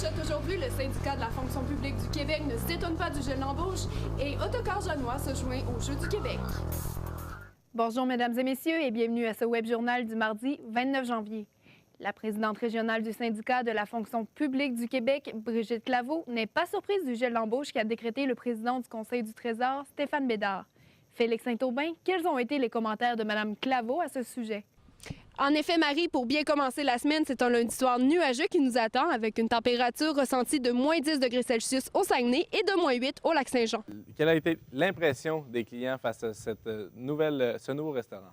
manchette aujourd'hui, le syndicat de la fonction publique du Québec ne s'étonne pas du gel d'embauche et Autocar Janois se joint aux Jeux du Québec. Bonjour, mesdames et messieurs, et bienvenue à ce web journal du mardi 29 janvier. La présidente régionale du syndicat de la fonction publique du Québec, Brigitte Claveau, n'est pas surprise du gel d'embauche qu'a décrété le président du Conseil du Trésor, Stéphane Bédard. Félix Saint-Aubin, quels ont été les commentaires de Mme Claveau à ce sujet? En effet, Marie, pour bien commencer la semaine, c'est un lundi soir nuageux qui nous attend avec une température ressentie de moins 10 degrés Celsius au Saguenay et de moins 8 au Lac-Saint-Jean. Quelle a été l'impression des clients face à ce nouveau restaurant?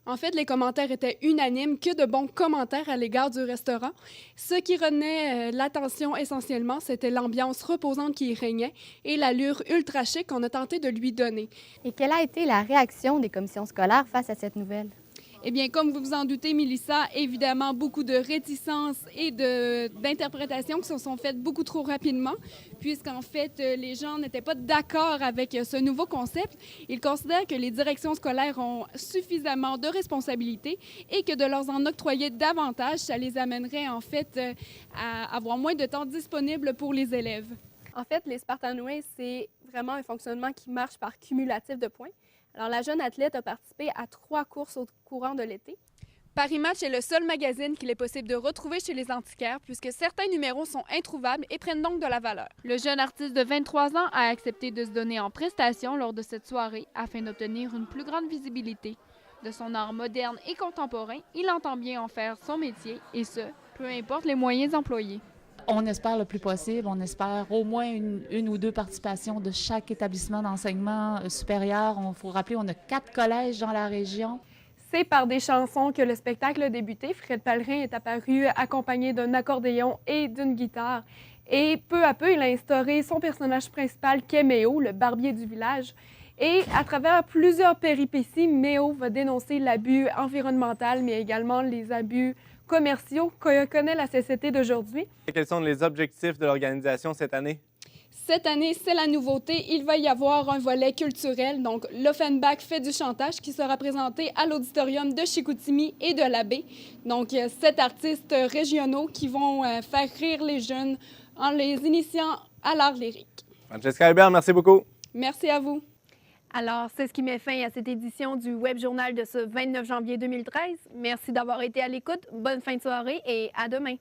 En fait, les commentaires étaient unanimes, que de bons commentaires à l'égard du restaurant. Ce qui retenait l'attention essentiellement, c'était l'ambiance reposante qui y régnait et l'allure ultra chic qu'on a tenté de lui donner. Et quelle a été la réaction des commissions scolaires face à cette nouvelle? Eh bien, comme vous vous en doutez, Mélissa, évidemment, beaucoup de réticences et d'interprétations qui se sont faites beaucoup trop rapidement, puisqu'en fait, les gens n'étaient pas d'accord avec ce nouveau concept. Ils considèrent que les directions scolaires ont suffisamment de responsabilités et que de leur en octroyer davantage, ça les amènerait en fait à avoir moins de temps disponible pour les élèves. En fait, les Spartanways, c'est vraiment un fonctionnement qui marche par cumulatif de points. Alors, la jeune athlète a participé à 3 courses au courant de l'été. Paris Match est le seul magazine qu'il est possible de retrouver chez les antiquaires puisque certains numéros sont introuvables et prennent donc de la valeur. Le jeune artiste de 23 ans a accepté de se donner en prestation lors de cette soirée afin d'obtenir une plus grande visibilité. De son art moderne et contemporain, il entend bien en faire son métier et ce, peu importe les moyens employés. On espère le plus possible. On espère au moins une ou deux participations de chaque établissement d'enseignement supérieur. Il faut rappeler, on a 4 collèges dans la région. C'est par des chansons que le spectacle a débuté. Fred Pellerin est apparu accompagné d'un accordéon et d'une guitare. Et peu à peu, il a instauré son personnage principal, qu'est Méo, le barbier du village. Et à travers plusieurs péripéties, Méo va dénoncer l'abus environnemental, mais également les abus commerciaux que connaît la société d'aujourd'hui. Quels sont les objectifs de l'organisation cette année? Cette année, c'est la nouveauté. Il va y avoir un volet culturel. Donc, l'Offenbach fait du chantage qui sera présenté à l'auditorium de Chicoutimi et de la Baie. Donc, 7 artistes régionaux qui vont faire rire les jeunes en les initiant à l'art lyrique. Francesca Hébert, merci beaucoup. Merci à vous. Alors, c'est ce qui met fin à cette édition du Web Journal de ce 29 janvier 2013. Merci d'avoir été à l'écoute. Bonne fin de soirée et à demain.